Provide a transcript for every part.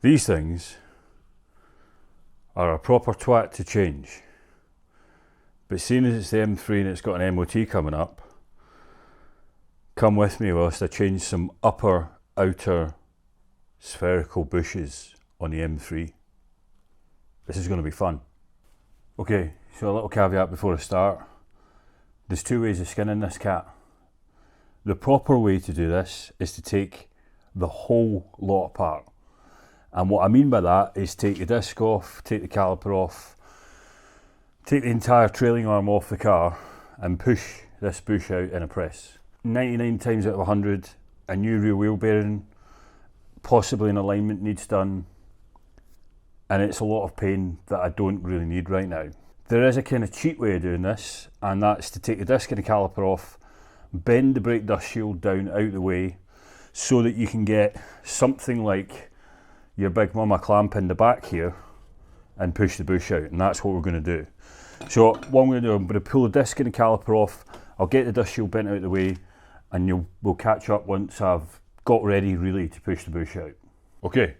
These things are a proper twat to change. But seeing as it's the M3 and it's got an MOT coming up, come with me whilst I change some upper, outer spherical bushes on the M3. This is going to be fun. Okay, so a little caveat before I start. There's two ways of skinning this cat. The proper way to do this is to take the whole lot apart. And what I mean by that is take the disc off, take the caliper off, take the entire trailing arm off the car and push this bush out in a press. 99 times out of 100, a new rear wheel bearing, possibly an alignment needs done, and it's a lot of pain that I don't really need right now. There is a kind of cheap way of doing this, and that's to take the disc and the caliper off, bend the brake dust shield down out the way so that you can get something like your big mama clamp in the back here and push the bush out, and that's what we're going to do. So what I'm going to do, I'm going to pull the disc and the caliper off, I'll get the dust shield bent out of the way, and we'll catch up once I've got ready really to push the bush out. Okay,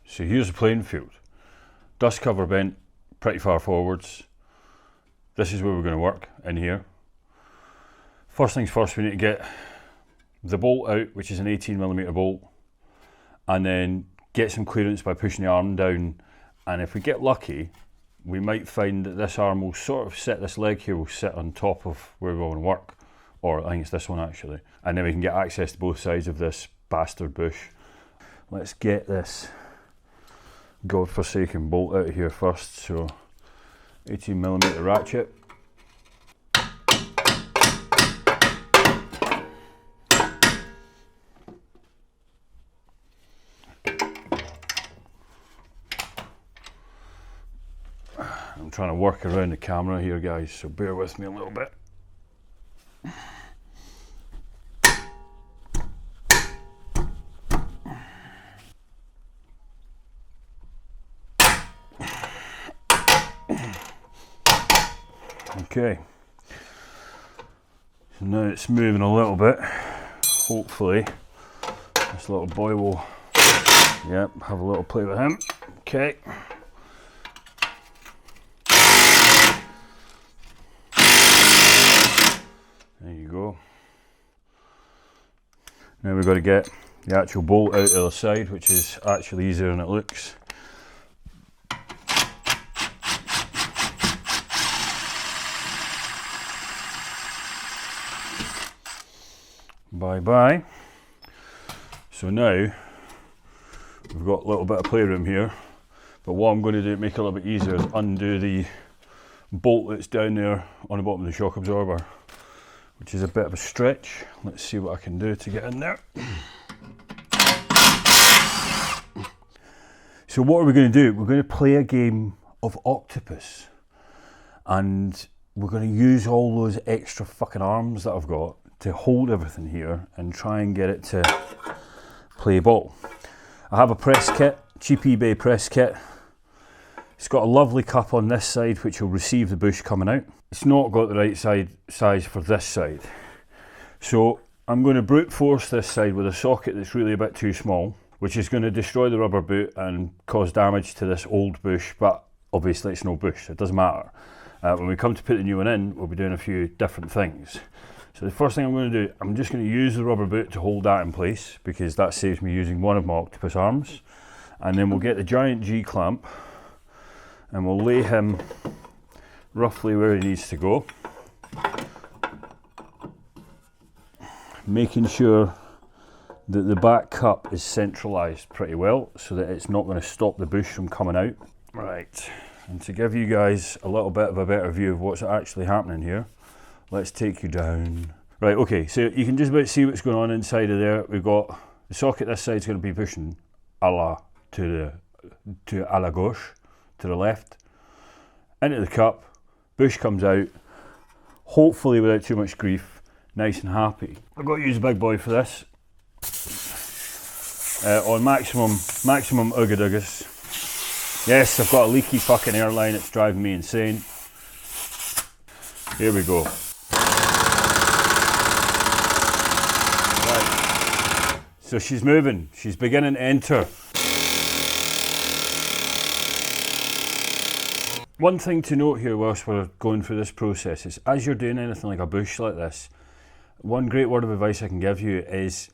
so here's the playing field. Dust cover bent pretty far forwards. This is where we're going to work, in here. First things first, we need to get the bolt out, which is an 18mm bolt, and then get some clearance by pushing the arm down, and if we get lucky we might find that this arm will sort of sit, this leg here will sit on top of where we want to work, or I think it's this one actually, and then we can get access to both sides of this bastard bush. Let's get this godforsaken bolt out of here first. So 18mm ratchet. I'm trying to work around the camera here, guys, so bear with me a little bit. Okay, so now it's moving a little bit. Hopefully this little boy will, yep, have a little play with him. Okay. There you go. Now we've got to get the actual bolt out the other side, which is actually easier than it looks. Bye bye. So now we've got a little bit of playroom here, but what I'm going to do to make it a little bit easier is undo the bolt that's down there on the bottom of the shock absorber, which is a bit of a stretch. Let's see what I can do to get in there. So what are we going to do? We're going to play a game of octopus, and we're going to use all those extra fucking arms that I've got to hold everything here and try and get it to play ball. I have a press kit, cheap eBay press kit. It's got a lovely cup on this side which will receive the bush coming out. It's not got the right size for this side. So I'm going to brute force this side with a socket that's really a bit too small, which is going to destroy the rubber boot and cause damage to this old bush, but obviously it's no bush, so it doesn't matter. When we come to put the new one in, we'll be doing a few different things. So the first thing I'm going to do, I'm just going to use the rubber boot to hold that in place, because that saves me using one of my octopus arms. And then we'll get the giant G-clamp and we'll lay him roughly where he needs to go, making sure that the back cup is centralised pretty well so that it's not going to stop the bush from coming out. Right, and to give you guys a little bit of a better view of what's actually happening here, let's take you down. Right, okay, so you can just about see what's going on inside of there. We've got the socket this side's going to be pushing a la gauche, to the left, into the cup, bush comes out, hopefully without too much grief, nice and happy. I've got to use a big boy for this, on maximum ooga doogas. Yes, I've got a leaky fucking airline, it's driving me insane. Here we go. Right. So she's moving, she's beginning to enter. One thing to note here whilst we're going through this process is, as you're doing anything like a bush like this, one great word of advice I can give you is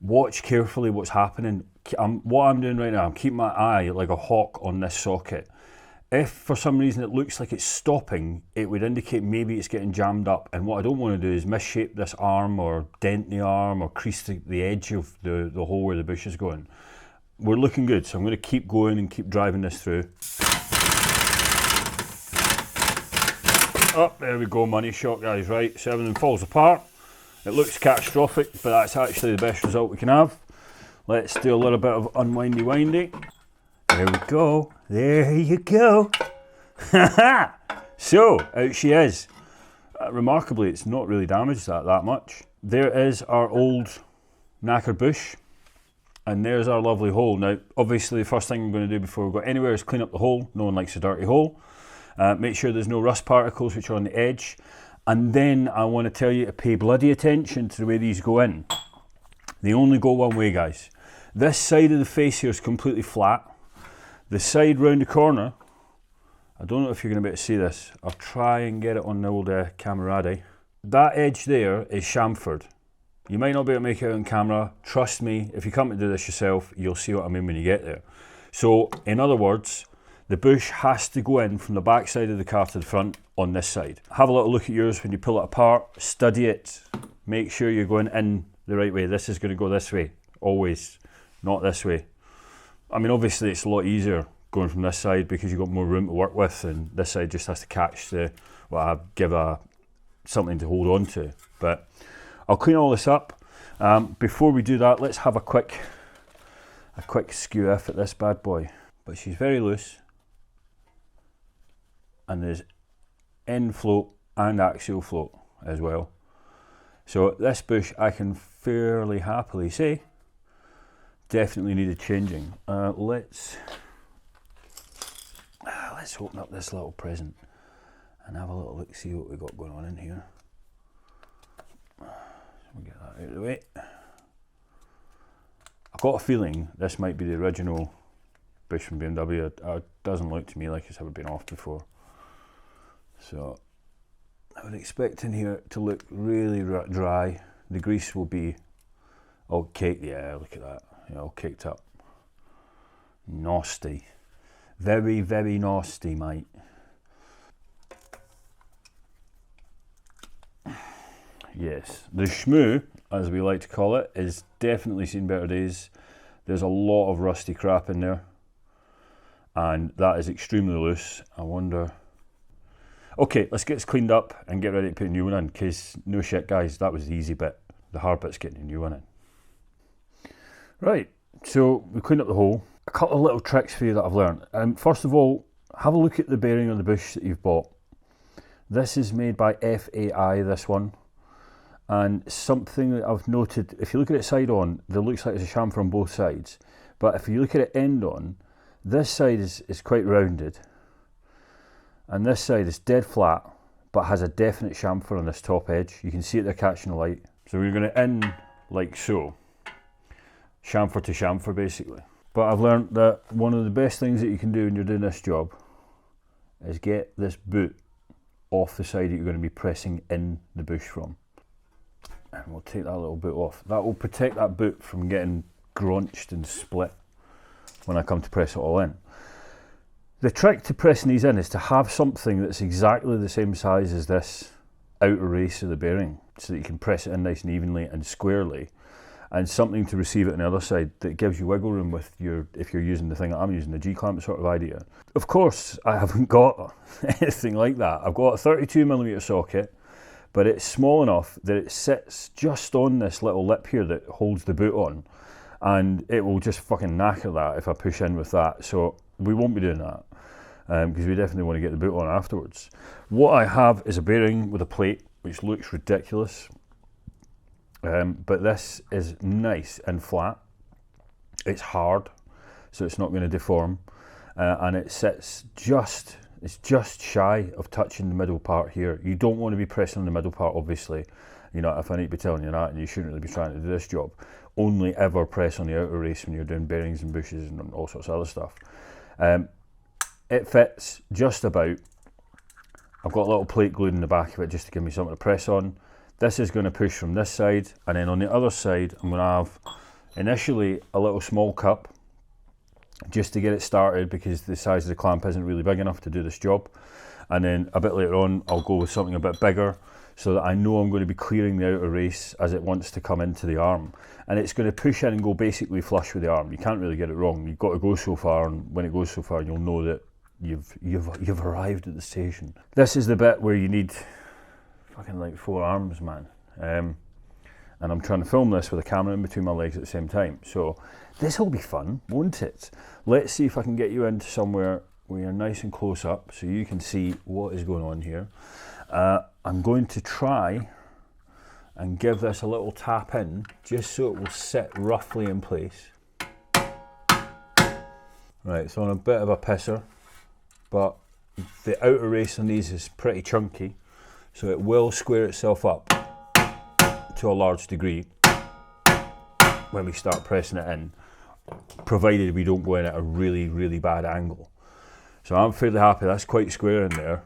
watch carefully what's happening. What I'm doing right now, I'm keeping my eye like a hawk on this socket. If for some reason it looks like it's stopping, it would indicate maybe it's getting jammed up, and what I don't want to do is misshape this arm or dent the arm or crease the edge of the hole where the bush is going. We're looking good, so I'm going to keep going and keep driving this through. Oh, there we go, money shot guys, right, so everything falls apart. It looks catastrophic, but that's actually the best result we can have. Let's do a little bit of unwindy windy. There we go. There you go. So, out she is. Remarkably, it's not really damaged that much. There is our old knackered bush, and there's our lovely hole. Now, obviously, the first thing I'm going to do before we go anywhere is clean up the hole. No one likes a dirty hole. Make sure there's no rust particles which are on the edge. And then I want to tell you to pay bloody attention to the way these go in. They only go one way, guys. This side of the face here is completely flat. The side round the corner, I don't know if you're going to be able to see this. I'll try and get it on the old camera. That edge there is chamfered. You might not be able to make it out on camera. Trust me, if you come to do this yourself, you'll see what I mean when you get there. So, in other words, the bush has to go in from the back side of the car to the front on this side. Have a little look at yours when you pull it apart. Study it. Make sure you're going in the right way. This is going to go this way, always, not this way. I mean, obviously it's a lot easier going from this side because you've got more room to work with, and this side just has to catch the, well, give something to hold on to. But I'll clean all this up. Before we do that, let's have a quick skew off at this bad boy. But she's very loose, and there's end float and axial float as well. So this bush, I can fairly happily say, definitely needed changing. Let's open up this little present and have a little look, see what we got going on in here. We'll get that out of the way. I've got a feeling this might be the original bush from BMW. It doesn't look to me like it's ever been off before. So I would expect in here to look really dry. The grease will be all caked. Yeah, look at that. Yeah, all caked up. Nasty. Very, very nasty, mate. Yes, the schmoo, as we like to call it, is definitely seen better days. There's a lot of rusty crap in there, and that is extremely loose. I wonder... Okay, let's get this cleaned up and get ready to put a new one in, because no shit guys, that was the easy bit. The hard bit's getting a new one in. Right, so we cleaned up the hole. A couple of little tricks for you that I've learned. First of all, have a look at the bearing on the bush that you've bought. This is made by FAI, this one. And something that I've noted, if you look at it side on, there looks like there's a chamfer on both sides. But if you look at it end on, this side is quite rounded. And this side is dead flat, but has a definite chamfer on this top edge. You can see it there catching the light. So we're going to end like so. Chamfer to chamfer basically. But I've learned that one of the best things that you can do when you're doing this job is get this boot off the side that you're going to be pressing in the bush from. And we'll take that little boot off. That will protect that boot from getting grunched and split when I come to press it all in. The trick to pressing these in is to have something that's exactly the same size as this outer race of the bearing, so that you can press it in nice and evenly and squarely, and something to receive it on the other side that gives you wiggle room with if you're using the thing that I'm using, the G-clamp sort of idea. Of course, I haven't got anything like that. I've got a 32mm socket, but it's small enough that it sits just on this little lip here that holds the boot on, and it will just fucking knacker that if I push in with that. So we won't be doing that, because we definitely want to get the boot on afterwards. What I have is a bearing with a plate, which looks ridiculous. But this is nice and flat. It's hard, so it's not going to deform, and it sits it's just shy of touching the middle part here. You don't want to be pressing on the middle part, obviously. You know, if I need to be telling you that, and you shouldn't really be trying to do this job. Only ever press on the outer race when you're doing bearings and bushes and all sorts of other stuff. It fits just about. I've got a little plate glued in the back of it just to give me something to press on. This is going to push from this side, and then on the other side I'm going to have initially a little small cup just to get it started, because the size of the clamp isn't really big enough to do this job. And then a bit later on I'll go with something a bit bigger, so that I know I'm going to be clearing the outer race as it wants to come into the arm. And it's going to push in and go basically flush with the arm. You can't really get it wrong. You've got to go so far, and when it goes so far you'll know that you've arrived at the station. This is the bit where you need fucking like 4 arms, man. And I'm trying to film this with a camera in between my legs at the same time. So this will be fun, won't it? Let's see if I can get you into somewhere where you're nice and close up so you can see what is going on here. I'm going to try and give this a little tap in just so it will sit roughly in place. Right, it's on a bit of a pisser, but the outer race on these is pretty chunky, so it will square itself up to a large degree when we start pressing it in, provided we don't go in at a really, really bad angle. So I'm fairly happy that's quite square in there.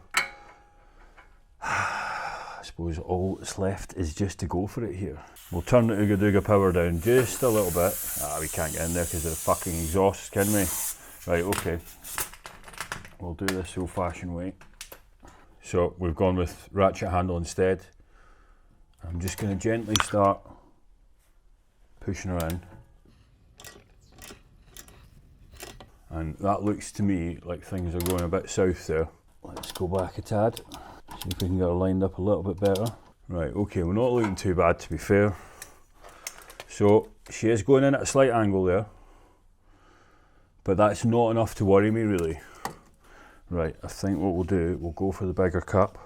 I suppose all that's left is just to go for it here. We'll turn the Ooga Dooga power down just a little bit. We can't get in there because of the fucking exhaust, can we? Right, okay. We'll do this the old-fashioned way. So we've gone with ratchet handle instead. I'm just going to gently start pushing her in. And that looks to me like things are going a bit south there. Let's go back a tad, see if we can get her lined up a little bit better. Right, okay, we're not looking too bad, to be fair. So she is going in at a slight angle there, but that's not enough to worry me really. Right, I think what we'll do, we'll go for the bigger cup.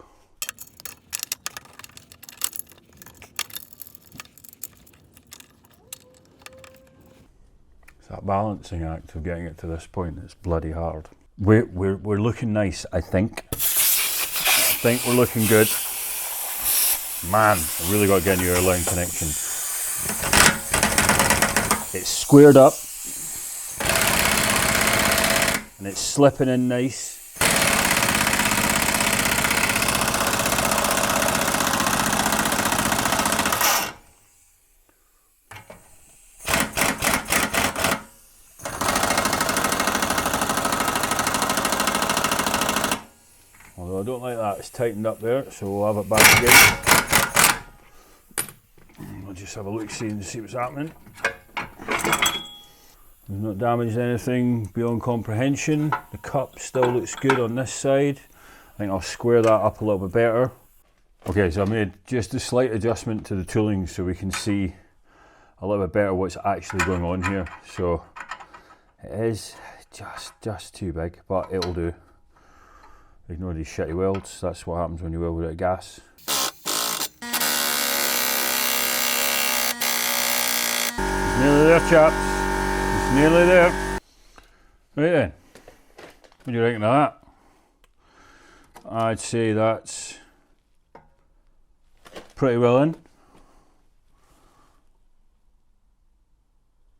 It's that balancing act of getting it to this point that's bloody hard. We're looking nice, I think. I think we're looking good. Man, I really got to get a new airline connection. It's squared up. And it's slipping in nice. Although I don't like that, it's tightened up there, so we'll have it back again. We'll just have a look see and see what's happening. We've not damaged anything beyond comprehension. The cup still looks good on this side. I think I'll square that up a little bit better. Okay, so I made just a slight adjustment to the tooling so we can see a little bit better what's actually going on here. So it is just too big, but it'll do. Ignore these shitty welds, that's what happens when you weld without gas. It's nearly there, chaps. It's nearly there. Right then, what do you reckon of that? I'd say that's pretty well in.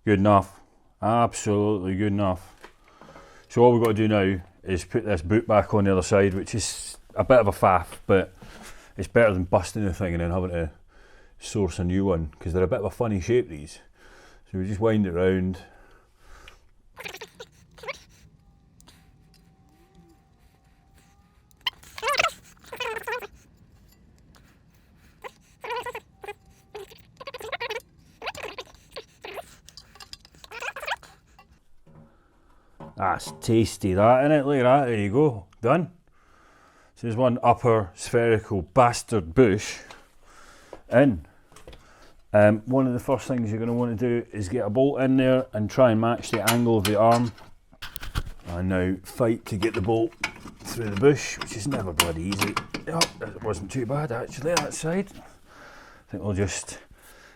Good enough. Absolutely good enough. So all we've got to do now is put this boot back on the other side, which is a bit of a faff, but it's better than busting the thing and then having to source a new one, because they're a bit of a funny shape, these. So we just wind it round. That's tasty, that, innit? Look at that, there you go, done. So there's one upper spherical bastard bush in. One of the first things you're going to want to do is get a bolt in there and try and match the angle of the arm. And now fight to get the bolt through the bush, which is never bloody easy. Oh, it wasn't too bad actually, that side. I think we'll just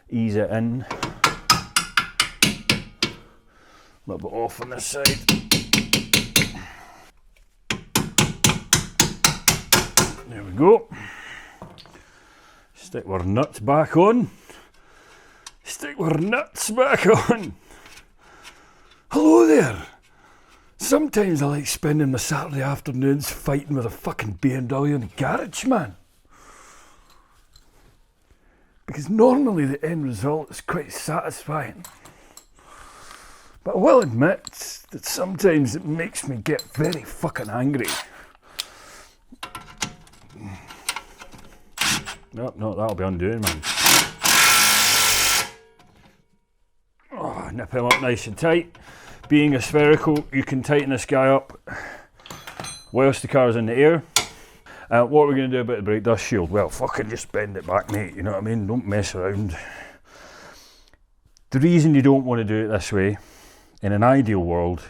ease it in. A little bit off on this side. There we go. Stick our nuts back on. Stick our nuts back on. Hello there. Sometimes I like spending my Saturday afternoons fighting with a fucking BMW in the garage, man. Because normally the end result is quite satisfying. But I will admit that sometimes it makes me get very fucking angry. No, that'll be undoing, man. Oh, nip him up nice and tight. Being a spherical, you can tighten this guy up whilst the car's in the air. What we're going to do about the brake dust shield? Well, fucking just bend it back, mate, you know what I mean? Don't mess around. The reason you don't want to do it this way, in an ideal world,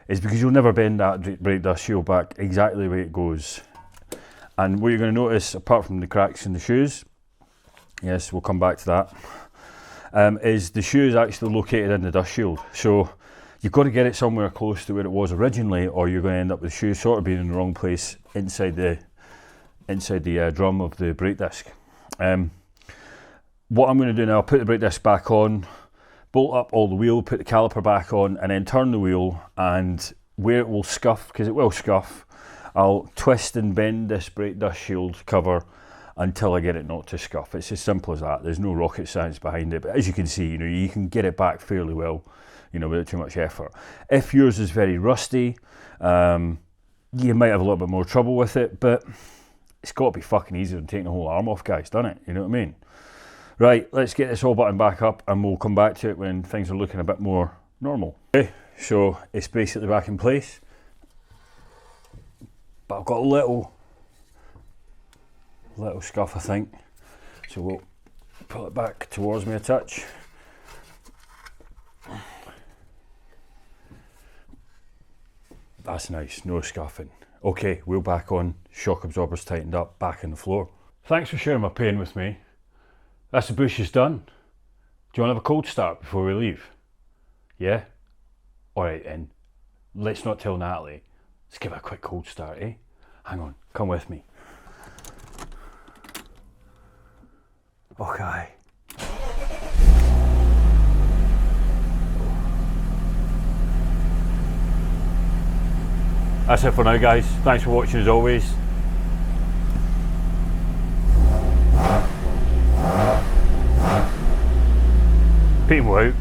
is because you'll never bend that brake dust shield back exactly the way it goes. And what you're going to notice, apart from the cracks in the shoes, yes, we'll come back to that, is the shoe is actually located in the dust shield. So you've got to get it somewhere close to where it was originally, or you're going to end up with the shoe sort of being in the wrong place inside the drum of the brake disc. What I'm going to do now, I'll put the brake disc back on, bolt up all the wheel, put the caliper back on, and then turn the wheel, and where it will scuff, because it will scuff, I'll twist and bend this brake dust shield cover until I get it not to scuff. It's as simple as that. There's no rocket science behind it, but as you can see, you know, you can get it back fairly well, you know, without too much effort. If yours is very rusty, you might have a little bit more trouble with it, but it's got to be fucking easier than taking the whole arm off, guys, doesn't it? You know what I mean? Right, let's get this all button back up and we'll come back to it when things are looking a bit more normal. Okay, so it's basically back in place, but I've got a little scuff, I think, so we'll pull it back towards me a touch. That's nice, no scuffing. Okay, wheel back on, shock absorbers tightened up, back on the floor. Thanks for sharing my pain with me. That's the bushes done. Do you want to have a cold start before we leave? Yeah? Alright then, let's not tell Natalie. Let's give it a quick cold start, eh? Hang on, come with me. Okay. That's it for now, guys. Thanks for watching as always. Peter out.